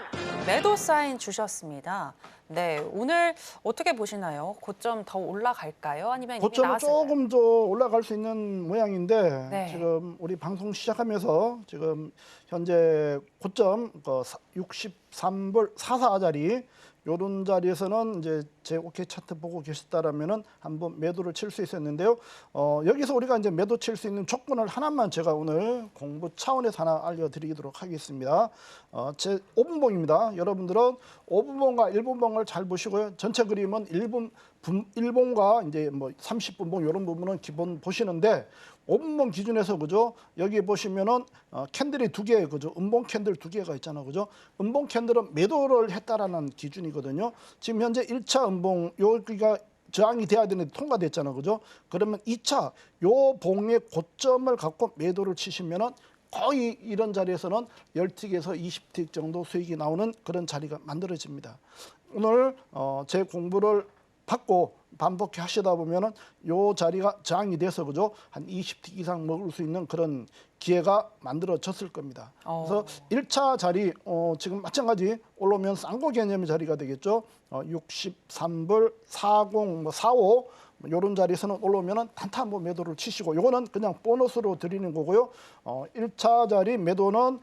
매도 사인 주셨습니다. 네, 오늘 어떻게 보시나요? 고점 더 올라갈까요? 아니면 이미
고점은
나왔을까요?
조금 더 올라갈 수 있는 모양인데
네.
지금 우리 방송 시작하면서 지금 현재 고점 63불 44자리 요런 자리에서는 이제 제 OK 차트 보고 계셨다라면은 한번 매도를 칠 수 있었는데요. 여기서 우리가 이제 매도 칠 수 있는 조건을 하나만 제가 오늘 공부 차원에서 하나 알려드리도록 하겠습니다. 제 5분봉입니다. 여러분들은 5분봉과 1분봉을 잘 보시고요. 전체 그림은 1봉과 이제 뭐 30분봉 이런 부분은 기본 보시는데 5분봉 기준에서 그죠? 여기 보시면은 캔들이 2개 그죠? 음봉 캔들 2개가 있잖아요. 그죠? 음봉 캔들은 매도를 했다라는 기준이거든요. 지금 현재 1차 음봉 여기가 저항이 돼야 되는데 통과됐잖아요. 그죠? 그러면 2차 요 봉의 고점을 갖고 매도를 치시면은 거의 이런 자리에서는 10틱에서 20틱 정도 수익이 나오는 그런 자리가 만들어집니다. 오늘 제 공부를 받고 반복해 하시다 보면은 요 자리가 저항이 돼서 그죠? 한 20틱 이상 먹을 수 있는 그런 기회가 만들어졌을 겁니다. 그래서 1차 자리 지금 마찬가지 올라오면 쌍고 개념의 자리가 되겠죠. 63불 40 뭐 45 요런 자리에서는 올라오면은 단타 한번 매도를 치시고 요거는 그냥 보너스로 드리는 거고요. 1차 자리 매도는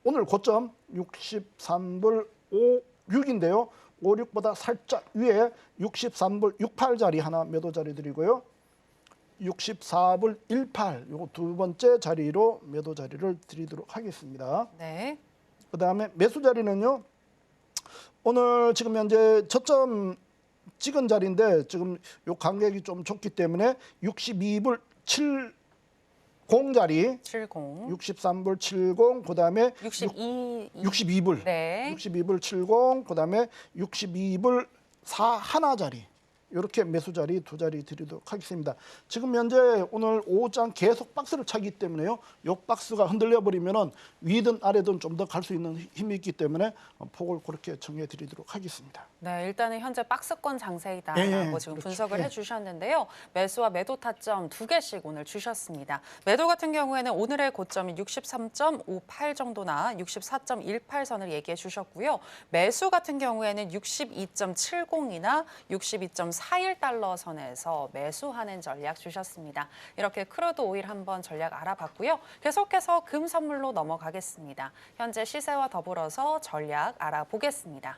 오늘 고점 63불 56인데요. 56보다 살짝 위에 63불 68자리 하나 매도 자리 드리고요. 64불 18 요거 두 번째 자리로 매도 자리를 드리도록 하겠습니다.
네.
그다음에 매수 자리는요. 오늘 지금 현재 저점 찍은 자리인데 지금 요 간격이 좀 좁기 때문에 62불 70 자리
70.
63불 70 그다음에 62불
네.
62불 70 그다음에 62불 41 자리 이렇게 매수 자리 두 자리 드리도록 하겠습니다. 지금 현재 오늘 오후장 계속 박스를 차기 때문에요. 요 박스가 흔들려 버리면은 위든 아래든 좀 더 갈 수 있는 힘이 있기 때문에 폭을 그렇게 정해 드리도록 하겠습니다.
네, 일단은 현재 박스권 장세이다라고
예,
지금
그렇죠.
분석을
예.
해주셨는데요. 매수와 매도 타점 두 개씩 오늘 주셨습니다. 매도 같은 경우에는 오늘의 고점이 63.58 정도나 64.18선을 얘기해 주셨고요. 매수 같은 경우에는 62.70이나 62.41달러 선에서 매수하는 전략 주셨습니다. 이렇게 크루드 오일 한번 전략 알아봤고요. 계속해서 금 선물로 넘어가겠습니다. 현재 시세와 더불어서 전략 알아보겠습니다.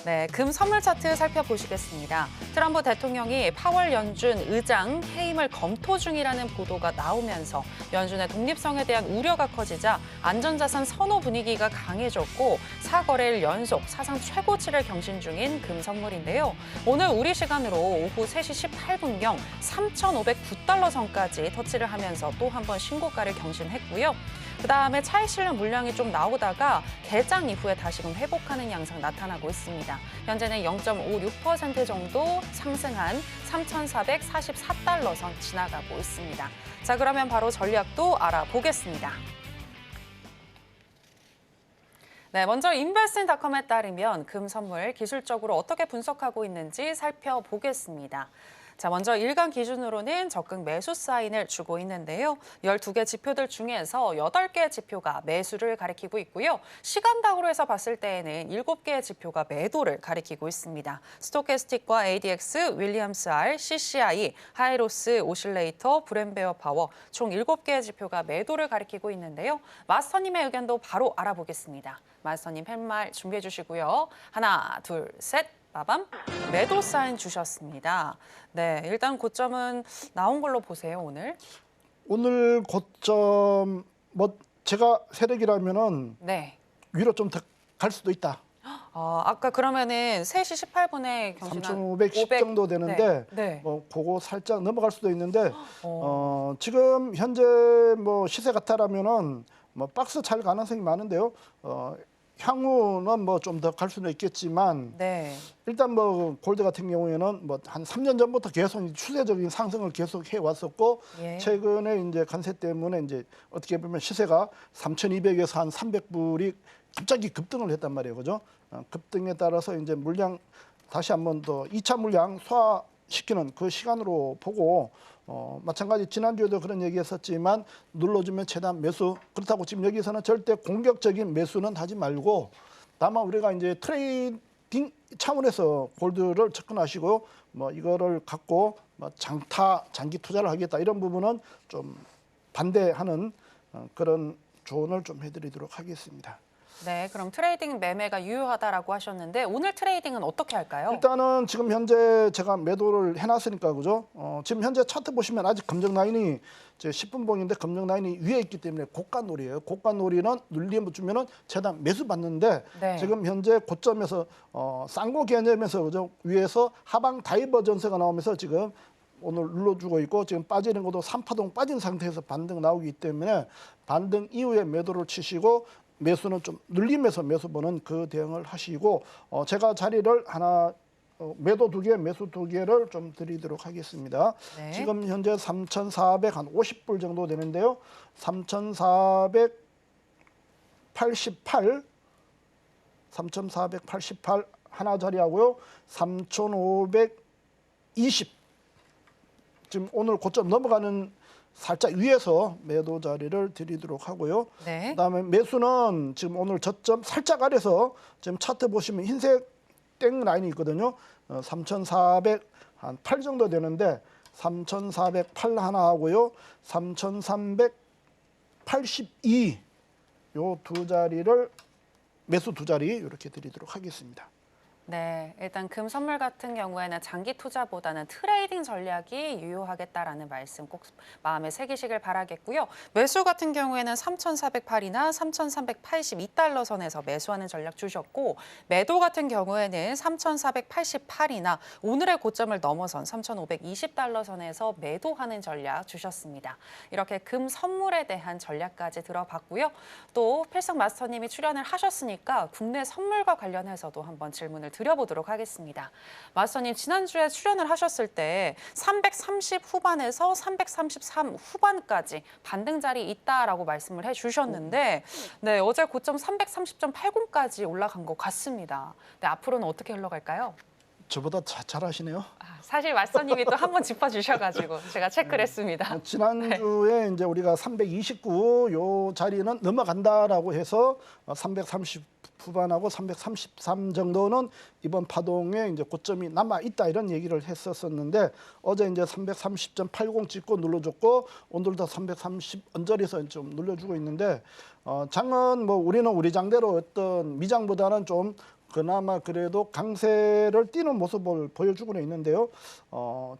네, 금 선물 차트 살펴보시겠습니다. 트럼프 대통령이 파월 연준 의장 해임을 검토 중이라는 보도가 나오면서 연준의 독립성에 대한 우려가 커지자 안전자산 선호 분위기가 강해졌고 4거래일 연속 사상 최고치를 경신 중인 금 선물인데요. 오늘 우리 시간으로 오후 3시 18분경 3,509달러 선까지 터치를 하면서 또 한 번 신고가를 경신했고요. 그다음에 차익 실현 물량이 좀 나오다가 개장 이후에 다시금 회복하는 양상 나타나고 있습니다. 현재는 0.56% 정도 상승한 3,444달러 선 지나가고 있습니다. 자, 그러면 바로 전략도 알아보겠습니다. 네, 먼저 인베스트닷컴에 따르면 금 선물 기술적으로 어떻게 분석하고 있는지 살펴보겠습니다. 자, 먼저 일간 기준으로는 적극 매수 사인을 주고 있는데요. 12개 지표들 중에서 8개의 지표가 매수를 가리키고 있고요. 시간당으로 해서 봤을 때에는 7개의 지표가 매도를 가리키고 있습니다. 스토캐스틱과 ADX, 윌리엄스 R, CCI, 하이로스, 오실레이터, 브랜베어 파워 총 7개의 지표가 매도를 가리키고 있는데요. 마스터님의 의견도 바로 알아보겠습니다. 마스터님 팻말 준비해 주시고요. 하나, 둘, 셋. 빠밤, 매도 사인 주셨습니다. 네, 일단 고점은 나온 걸로 보세요, 오늘.
오늘 고점 뭐 제가 세력이라면은
네.
위로 좀 더 갈 수도 있다.
아까 그러면은 3시 18분에 경신한
3,510 정도 되는데
네.
뭐 그거 살짝 넘어갈 수도 있는데 지금 현재 뭐 시세 같아라면은 뭐 박스 찰 가능성이 많은데요. 향후는 뭐 좀 더 갈 수는 있겠지만
네.
일단 뭐 골드 같은 경우에는 뭐 한 3년 전부터 계속 추세적인 상승을 계속 해 왔었고
예.
최근에 이제 관세 때문에 이제 어떻게 보면 시세가 3,200에서 한 300불이 갑자기 급등을 했단 말이에요. 그죠? 급등에 따라서 이제 물량 다시 한번 더 2차 물량 소화시키는 그 시간으로 보고 마찬가지 지난주에도 그런 얘기했었지만 눌러주면 최대한 매수. 그렇다고 지금 여기서는 절대 공격적인 매수는 하지 말고 다만 우리가 이제 트레이딩 차원에서 골드를 접근하시고 뭐 이거를 갖고 뭐 장기 투자를 하겠다 이런 부분은 좀 반대하는 그런 조언을 좀 해드리도록 하겠습니다.
네, 그럼 트레이딩 매매가 유효하다라고 하셨는데 오늘 트레이딩은 어떻게 할까요?
일단은 지금 현재 제가 매도를 해놨으니까 그죠? 지금 현재 차트 보시면 아직 검정 라인이 제 10분 봉인데 검정 라인이 위에 있기 때문에 고가놀이에요. 고가놀이는 눌리면 주면은 최대한 매수 받는데
네.
지금 현재 고점에서 쌍고 개념에서 그죠? 위에서 하방 다이버전스가 나오면서 지금 오늘 눌러주고 있고 지금 빠지는 것도 3파동 빠진 상태에서 반등 나오기 때문에 반등 이후에 매도를 치시고 매수는 좀 눌림에서 매수 보는 그 대응을 하시고 제가 자리를 하나 매도 2개, 매수 2개를 좀 드리도록 하겠습니다.
네.
지금 현재 3,450불 정도 되는데요. 3,488 하나 자리하고요. 3,520 지금 오늘 고점 넘어가는 살짝 위에서 매도 자리를 드리도록 하고요.
네.
그다음에 매수는 지금 오늘 저점 살짝 아래서 지금 차트 보시면 흰색 땡 라인이 있거든요. 3,408 정도 되는데 3,408 하나 하고요. 3,382 요 두 자리를 매수 두 자리 이렇게 드리도록 하겠습니다.
네, 일단 금 선물 같은 경우에는 장기 투자보다는 트레이딩 전략이 유효하겠다라는 말씀 꼭 마음에 새기시길 바라겠고요. 매수 같은 경우에는 3,408이나 3,382달러 선에서 매수하는 전략 주셨고 매도 같은 경우에는 3,488이나 오늘의 고점을 넘어선 3,520달러 선에서 매도하는 전략 주셨습니다. 이렇게 금 선물에 대한 전략까지 들어봤고요. 또 필승 마스터님이 출연을 하셨으니까 국내 선물과 관련해서도 한번 질문을 드려보도록 하겠습니다. 마스터님, 지난주에 출연을 하셨을 때 330 후반에서 333 후반까지 반등 자리 있다라고 말씀을 해주셨는데 네, 어제 고점 330.80까지 올라간 것 같습니다. 네, 앞으로는 어떻게 흘러갈까요?
저보다 잘하시네요.
사실 마스터님이 또 한 번 짚어주셔가지고 제가 체크를 했습니다.
지난주에 이제 우리가 329 요 자리는 넘어간다라고 해서 330 후반하고 333 정도는 이번 파동에 이제 고점이 남아 있다 이런 얘기를 했었었는데 어제 이제 330.80 찍고 눌러줬고 오늘도 330 언저리에서 좀 눌러주고 있는데 장은 뭐 우리는 우리 장대로 어떤 미장보다는 좀 그나마 그래도 강세를 띠는 모습을 보여주고는 있는데요.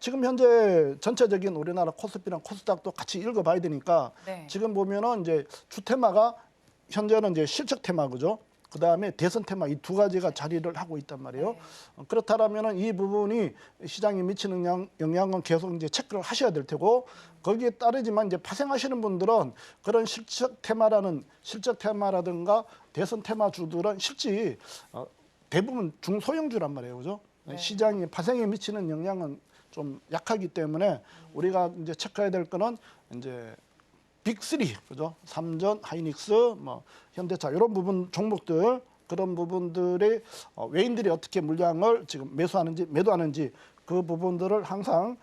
지금 현재 전체적인 우리나라 코스피랑 코스닥도 같이 읽어봐야 되니까
네.
지금 보면은 이제 주 테마가 현재는 이제 실적 테마 그죠? 그 다음에 대선 테마 이 두 가지가 자리를 하고 있단 말이에요.
네.
그렇다면은 이 부분이 시장에 미치는 영향은 계속 이제 체크를 하셔야 될 테고 거기에 따르지만 이제 파생하시는 분들은 그런 실적 테마라든가 대선 테마 주들은 실제 대부분 중소형주란 말이에요, 그죠?
네.
시장이 파생에 미치는 영향은 좀 약하기 때문에 우리가 이제 체크해야 될 거는 이제 빅3, 그죠? 삼전, 하이닉스, 뭐 현대차 이런 부분 종목들 그런 부분들의 외인들이 어떻게 물량을 지금 매수하는지 매도하는지 그 부분들을 항상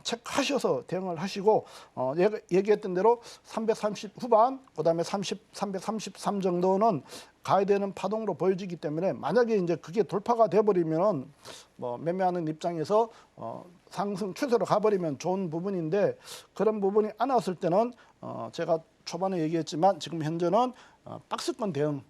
체크하셔서 대응을 하시고 얘기했던 대로 330 후반 그다음에 333 정도는 가야 되는 파동으로 보여지기 때문에 만약에 이제 그게 돌파가 돼버리면 뭐 매매하는 입장에서 상승 추세로 가버리면 좋은 부분인데 그런 부분이 안 왔을 때는 제가 초반에 얘기했지만 지금 현재는 박스권 대응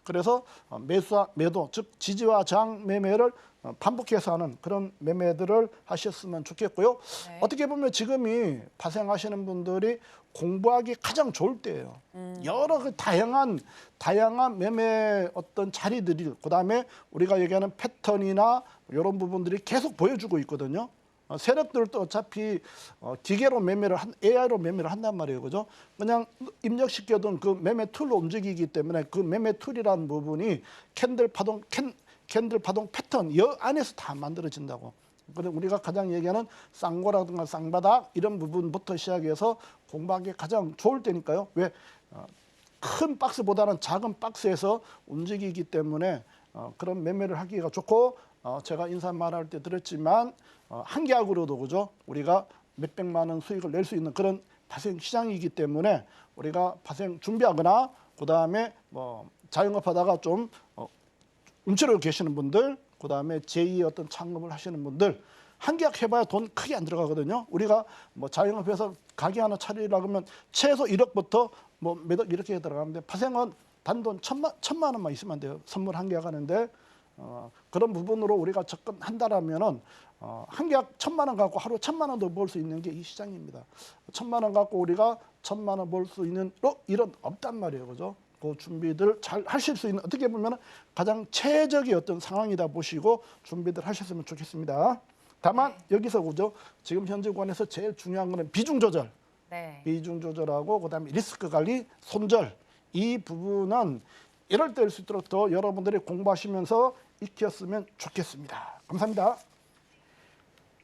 그래서 매수와 매도 즉 지지와 저항 매매를 반복해서 하는 그런 매매들을 하셨으면 좋겠고요.
네.
어떻게 보면 지금이 파생하시는 분들이 공부하기 가장 좋을 때예요. 여러 그 다양한 매매 어떤 자리들이 그다음에 우리가 얘기하는 패턴이나 이런 부분들이 계속 보여주고 있거든요. 세력들도 어차피 기계로 매매를 AI로 매매를 한단 말이에요, 그죠? 그냥 입력시켜둔 그 매매 툴로 움직이기 때문에 그 매매 툴이라는 부분이 캔들 파동 패턴 여 안에서 다 만들어진다고. 그래서 우리가 가장 얘기하는 쌍고라든가 쌍바닥 이런 부분부터 시작해서 공부하기 가장 좋을 때니까요. 왜? 큰 박스보다는 작은 박스에서 움직이기 때문에 그런 매매를 하기가 좋고 제가 인사 말할 때 들었지만 한 계약으로도 그죠? 우리가 몇백만 원 수익을 낼 수 있는 그런 파생 시장이기 때문에 우리가 파생 준비하거나 그다음에 뭐 자영업하다가 좀 움츠러 계시는 분들 그다음에 제2의 어떤 창업을 하시는 분들 한 계약 해봐야 돈 크게 안 들어가거든요. 우리가 뭐 자영업해서 가게 하나 차리려고 하면 최소 1억부터 뭐 몇 억 이렇게 들어가는데 파생은 단돈 천만 원만 있으면 안 돼요. 선물 한 계약 하는데 그런 부분으로 우리가 접근한다라면은 한 계약 1,000만 원 갖고 하루 1,000만 원도 벌 수 있는 게 이 시장입니다. 1,000만 원 갖고 우리가 1,000만 원 벌 수 있는 이런 없단 말이에요, 그죠? 그 준비들 잘 하실 수 있는 어떻게 보면 가장 최적의 어떤 상황이다 보시고 준비들 하셨으면 좋겠습니다. 다만 여기서 그죠? 지금 현재 관해서 제일 중요한 거는 비중 조절, 비중 조절하고 그다음에 리스크 관리, 손절 이 부분은 이럴 때일수록 더 여러분들이 공부하시면서 익혔으면 좋겠습니다. 감사합니다.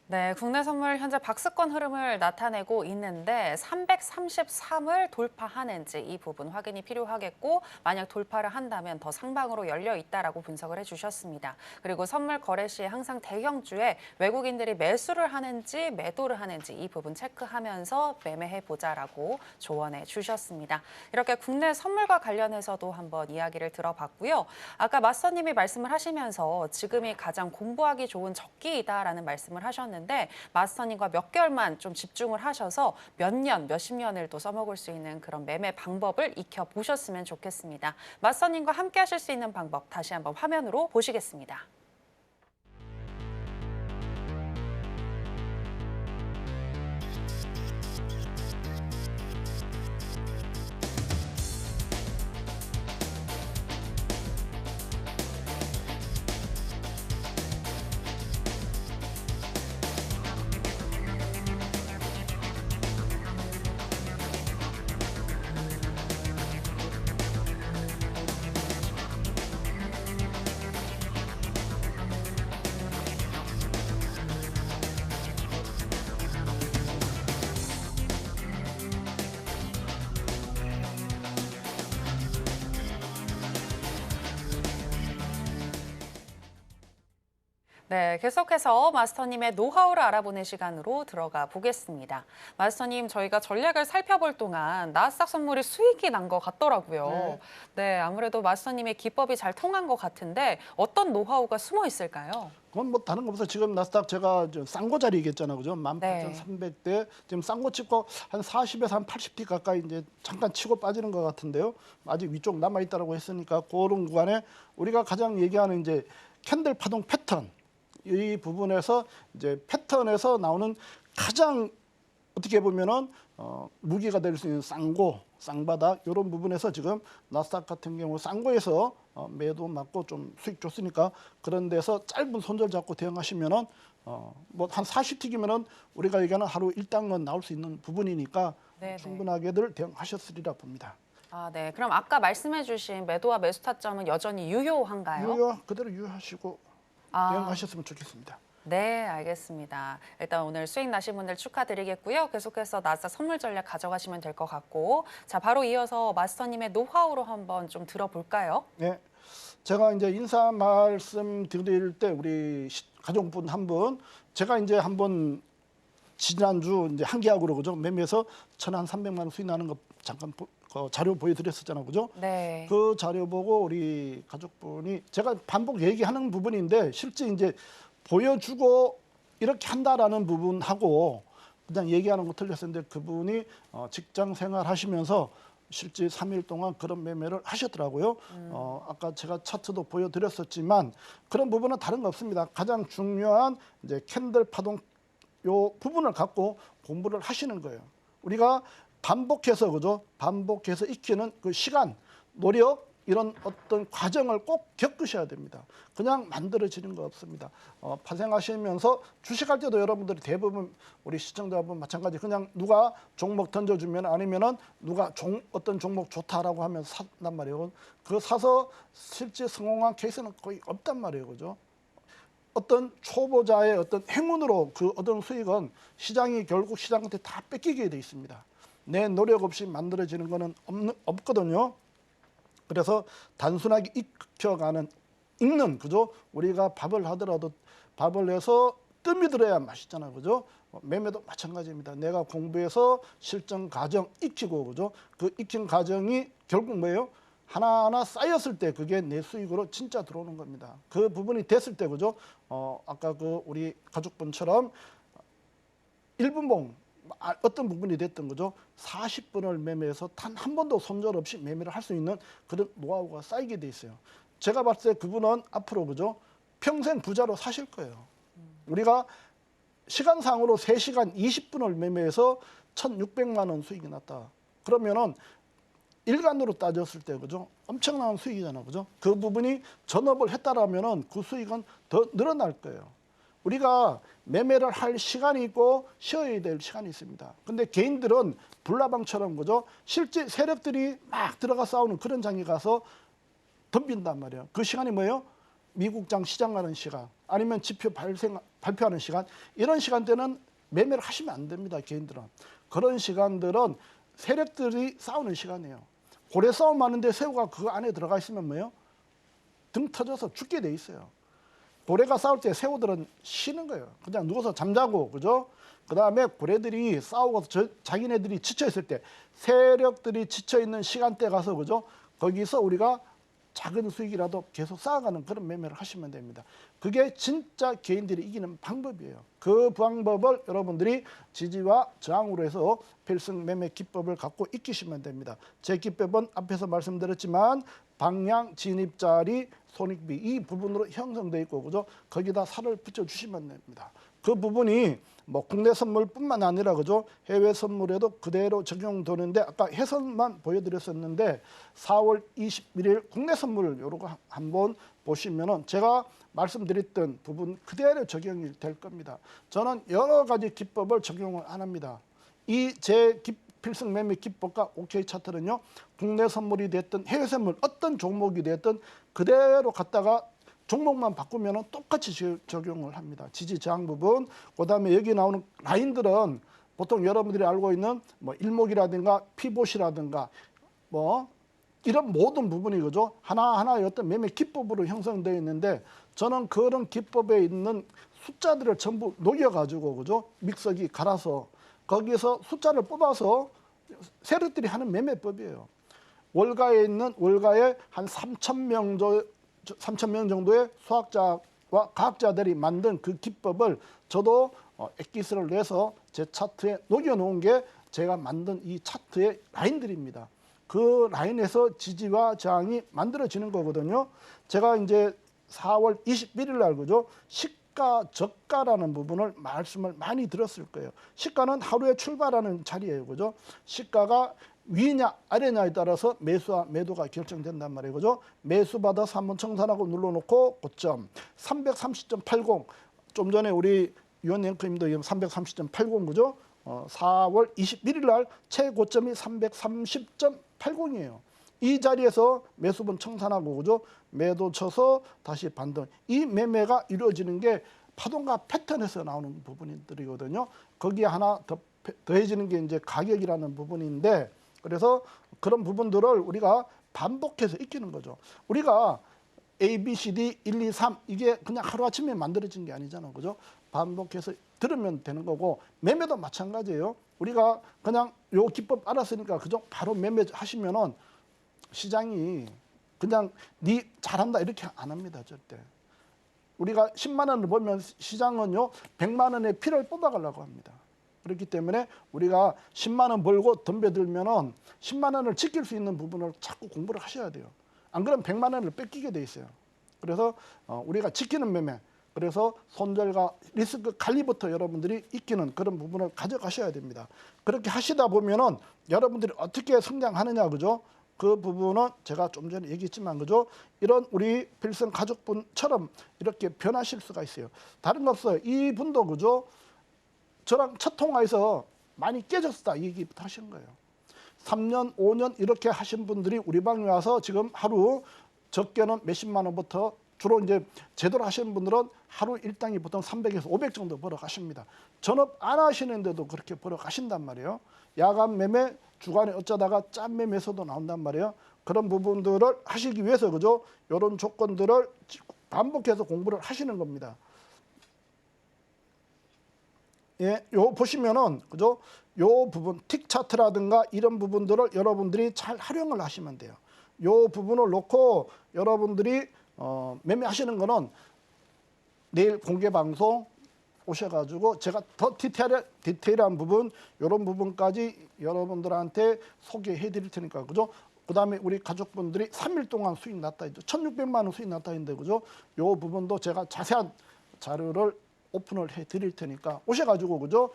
네, 국내 선물 현재 박스권 흐름을 나타내고 있는데 333을 돌파하는지 이 부분 확인이 필요하겠고 만약 돌파를 한다면 더 상방으로 열려 있다라고 분석을 해주셨습니다. 그리고 선물 거래 시에 항상 대형주에 외국인들이 매수를 하는지 매도를 하는지 이 부분 체크하면서 매매해보자라고 조언해 주셨습니다. 이렇게 국내 선물과 관련해서도 한번 이야기를 들어봤고요. 아까 마스터님이 말씀을 하시면서 지금이 가장 공부하기 좋은 적기이다라는 말씀을 하셨는데 마스터님과 몇 개월만 좀 집중을 하셔서 몇 년, 몇십 년을 또 써먹을 수 있는 그런 매매 방법을 익혀보셨으면 좋겠습니다. 마스터님과 함께 하실 수 있는 방법 다시 한번 화면으로 보시겠습니다. 네, 계속해서 마스터님의 노하우를 알아보는 시간으로 들어가 보겠습니다. 마스터님, 저희가 전략을 살펴볼 동안 나스닥 선물이 수익이 난 것 같더라고요. 네, 아무래도 마스터님의 기법이 잘 통한 것 같은데 어떤 노하우가 숨어 있을까요?
그건 뭐 다른 거 없어요. 지금 나스닥 제가 싼거 자리 얘기했잖아요. 그죠?
네.
18,300대. 지금 싼 거 찍고 한 40에서 한 80대 가까이 이제 잠깐 치고 빠지는 것 같은데요. 아직 위쪽 남아 있다라고 했으니까 그런 구간에 우리가 가장 얘기하는 이제 캔들 파동 패턴 이 부분에서 이제 패턴에서 나오는 가장 어떻게 보면은 무기가 될 수 있는 쌍고, 쌍바닥 이런 부분에서 지금 나스닥 같은 경우 쌍고에서 매도 맞고 좀 수익 줬으니까 그런 데서 짧은 손절 잡고 대응하시면은 뭐 한 40틱이면은 우리가 얘기하는 하루 1단건 나올 수 있는 부분이니까
네네.
충분하게들 대응하셨으리라 봅니다.
아, 네. 그럼 아까 말씀해주신 매도와 매수 타점은 여전히 유효한가요?
그대로 유효하시고
아.
대응하셨으면 좋겠습니다.
네, 알겠습니다. 일단 오늘 수익 나신 분들 축하드리겠고요. 계속해서 나스닥 선물 전략 가져가시면 될 것 같고, 자, 바로 이어서 마스터님의 노하우로 한번 좀 들어볼까요?
네, 제가 이제 인사 말씀 드릴 때 우리 가족분 한 분, 제가 이제 한번 지난주 이제 한 계약으로 그죠 매매해서 1,300만 원 수익 나는 거 잠깐 그 자료 보여드렸었잖아요, 그죠?
네.
그 자료 보고 우리 가족분이 제가 반복 얘기하는 부분인데 실제 이제 보여주고 이렇게 한다라는 부분하고 그냥 얘기하는 거 틀렸었는데 그분이 직장 생활 하시면서 실제 3일 동안 그런 매매를 하셨더라고요. 아까 제가 차트도 보여드렸었지만 그런 부분은 다른 거 없습니다. 가장 중요한 이제 캔들 파동 요 부분을 갖고 공부를 하시는 거예요. 우리가 반복해서 그죠? 반복해서 익히는 그 시간, 노력 이런 어떤 과정을 꼭 겪으셔야 됩니다. 그냥 만들어지는 거 없습니다. 파생하시면서 주식할 때도 여러분들이 대부분 우리 시청자분 마찬가지 그냥 누가 종목 던져주면 아니면은 누가 어떤 종목 좋다라고 하면 산단 말이에요. 그 사서 실제 성공한 케이스는 거의 없단 말이에요, 그죠? 어떤 초보자의 어떤 행운으로 그 얻은 수익은 시장이 결국 시장한테 다 뺏기게 돼 있습니다. 내 노력 없이 만들어지는 거는 없거든요. 그래서 단순하게 익는 그죠? 우리가 밥을 하더라도 밥을 해서 뜸이 들어야 맛있잖아요, 그죠? 매매도 마찬가지입니다. 내가 공부해서 실전 과정 익히고 그죠? 그 익힌 과정이 결국 뭐예요? 하나하나 쌓였을 때 그게 내 수익으로 진짜 들어오는 겁니다. 그 부분이 됐을 때 그죠? 아까 그 우리 가족분처럼 1분봉 어떤 부분이 됐던 거죠. 40분을 매매해서 단 한 번도 손절 없이 매매를 할 수 있는 그런 노하우가 쌓이게 돼 있어요. 제가 봤을 때 그분은 앞으로 그죠? 평생 부자로 사실 거예요. 우리가 시간상으로 3시간 20분을 매매해서 1,600만 원 수익이 났다. 그러면은 일간으로 따졌을 때 그죠? 엄청난 수익이잖아, 그죠? 그 부분이 전업을 했다라면은 그 수익은 더 늘어날 거예요. 우리가 매매를 할 시간이 있고 쉬어야 될 시간이 있습니다. 근데 개인들은 불나방처럼 그죠? 실제 세력들이 막 들어가 싸우는 그런 장에 가서 덤빈단 말이에요. 그 시간이 뭐예요? 미국장 시장 가는 시간, 아니면 지표 발표하는 시간, 이런 시간대는 매매를 하시면 안 됩니다. 개인들은. 그런 시간들은 세력들이 싸우는 시간이에요. 고래 싸움 하는데 새우가 그 안에 들어가 있으면 뭐예요? 등 터져서 죽게 돼 있어요. 고래가 싸울 때 새우들은 쉬는 거예요. 그냥 누워서 잠자고, 그죠? 그 다음에 고래들이 싸우고 자기네들이 지쳐있을 때, 세력들이 지쳐있는 시간대 가서, 그죠? 거기서 우리가 작은 수익이라도 계속 쌓아가는 그런 매매를 하시면 됩니다. 그게 진짜 개인들이 이기는 방법이에요. 그 방법을 여러분들이 지지와 저항으로 해서 필승 매매 기법을 갖고 익히시면 됩니다. 제 기법은 앞에서 말씀드렸지만 방향, 진입자리, 손익비 이 부분으로 형성되어 있고 그죠? 거기다 살을 붙여주시면 됩니다. 그 부분이 뭐 국내 선물뿐만 아니라 그죠? 해외 선물에도 그대로 적용되는데 아까 해설만 보여드렸었는데 4월 21일 국내 선물 요거 한번 보시면은 제가 말씀드렸던 부분 그대로 적용이 될 겁니다. 저는 여러 가지 기법을 적용을 안 합니다. 이 제 필승 매매 기법과 OK 차트는요. 국내 선물이 됐든 해외 선물 어떤 종목이 됐든 그대로 갖다가 종목만 바꾸면 똑같이 적용을 합니다. 지지 저항 부분, 그다음에 여기 나오는 라인들은 보통 여러분들이 알고 있는 뭐 일목이라든가 피봇이라든가 뭐 이런 모든 부분이 그죠 하나하나의 어떤 매매 기법으로 형성되어 있는데 저는 그런 기법에 있는 숫자들을 전부 녹여가지고 그죠 믹서기 갈아서 거기에서 숫자를 뽑아서 세력들이 하는 매매법이에요. 월가에 있는 월가에 한 3,000명 정도의 수학자와 과학자들이 만든 그 기법을 저도 엑기스를 내서 제 차트에 녹여놓은 게 제가 만든 이 차트의 라인들입니다. 그 라인에서 지지와 저항이 만들어지는 거거든요. 제가 이제 4월 21일 날 그죠 시가 저가라는 부분을 말씀을 많이 들었을 거예요. 시가는 하루에 출발하는 자리예요. 그죠? 시가가 위냐 아래냐에 따라서 매수와 매도가 결정된단 말이에요. 그죠? 매수 받아서 한번 청산하고 눌러놓고 고점 330.80 좀 전에 우리 유원 앵커님도 330.80 그죠? 4월 21일 날 최고점이 330.80이에요. 이 자리에서 매수분 청산하고 그죠? 매도 쳐서 다시 반등. 이 매매가 이루어지는 게 파동과 패턴에서 나오는 부분들이거든요. 거기에 하나 더해지는 게 이제 가격이라는 부분인데 그래서 그런 부분들을 우리가 반복해서 익히는 거죠. 우리가 A, B, C, D 1, 2, 3 이게 그냥 하루아침에 만들어진 게 아니잖아요. 그죠? 반복해서 들으면 되는 거고 매매도 마찬가지예요. 우리가 그냥 요 기법 알았으니까 그죠? 바로 매매 하시면은 시장이 그냥 니 잘한다 이렇게 안 합니다. 절대. 우리가 10만 원을 벌면 시장은요 100만 원의 피를 뽑아가려고 합니다. 그렇기 때문에 우리가 10만 원 벌고 덤벼들면은 10만 원을 지킬 수 있는 부분을 자꾸 공부를 하셔야 돼요. 안 그러면 100만 원을 뺏기게 돼 있어요. 그래서 우리가 지키는 매매, 그래서 손절과 리스크 관리부터 여러분들이 익히는 그런 부분을 가져가셔야 됩니다. 그렇게 하시다 보면은 여러분들이 어떻게 성장하느냐, 그죠? 그 부분은 제가 좀 전에 얘기했지만, 그죠? 이런 우리 필승 가족분처럼 이렇게 변하실 수가 있어요. 다른 거 없어요. 이분도, 그죠? 저랑 첫 통화에서 많이 깨졌다 이 얘기부터 하신 거예요. 3년, 5년 이렇게 하신 분들이 우리 방에 와서 지금 하루 적게는 몇십만 원부터 주로 이제 제대로 하시는 분들은 하루 일당이 보통 300에서 500 정도 벌어 가십니다. 전업 안 하시는데도 그렇게 벌어 가신단 말이에요. 야간 매매, 주간에 어쩌다가 짠 매매에서도 나온단 말이에요. 그런 부분들을 하시기 위해서, 그죠? 이런 조건들을 반복해서 공부를 하시는 겁니다. 예, 요 보시면은, 그죠? 요 부분, 틱 차트라든가 이런 부분들을 여러분들이 잘 활용을 하시면 돼요. 요 부분을 놓고 여러분들이 매매하시는 거는 내일 공개 방송 오셔가지고 제가 더 디테일한 부분, 이런 부분까지 여러분들한테 소개해 드릴 테니까, 그죠? 그 다음에 우리 가족분들이 3일 동안 수익 났다 했죠. 1,600만 원 수익 났다 했는데, 그죠? 요 부분도 제가 자세한 자료를 오픈을 해 드릴 테니까 오셔가지고, 그죠?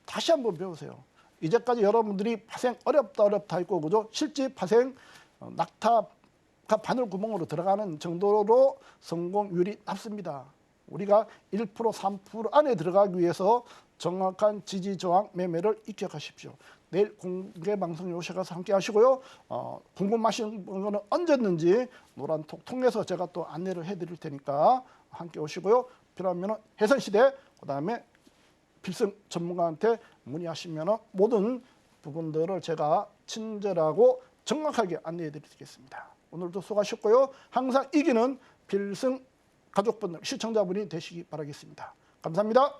다시 한번 배우세요. 이제까지 여러분들이 파생 어렵다 했고, 그죠? 실제 파생 낙타가 바늘 구멍으로 들어가는 정도로 성공률이 낮습니다. 우리가 1%, 3% 안에 들어가기 위해서 정확한 지지 저항 매매를 익혀가십시오. 내일 공개 방송에 오셔서 함께 하시고요. 궁금하신 거는 언제든지 노란톡 통해서 제가 또 안내를 해드릴 테니까 함께 오시고요. 필요하면 해선시대, 그 다음에 필승 전문가한테 문의하시면 모든 부분들을 제가 친절하고 정확하게 안내해 드리겠습니다. 오늘도 수고하셨고요. 항상 이기는 필승 가족분들, 시청자분이 되시기 바라겠습니다. 감사합니다.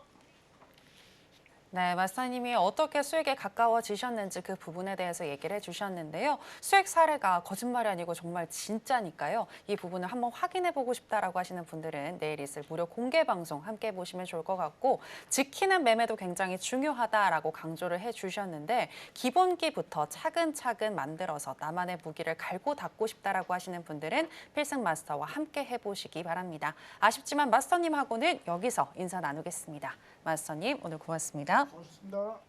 네, 마스터님이 어떻게 수익에 가까워지셨는지 그 부분에 대해서 얘기를 해주셨는데요. 수익 사례가 거짓말이 아니고 정말 진짜니까요. 이 부분을 한번 확인해보고 싶다라고 하시는 분들은 내일 있을 무료 공개 방송 함께 보시면 좋을 것 같고, 지키는 매매도 굉장히 중요하다라고 강조를 해주셨는데, 기본기부터 차근차근 만들어서 나만의 무기를 갈고 닦고 싶다라고 하시는 분들은 필승 마스터와 함께 해보시기 바랍니다. 아쉽지만 마스터님하고는 여기서 인사 나누겠습니다. 마스터님, 오늘 고맙습니다.
고맙습니다.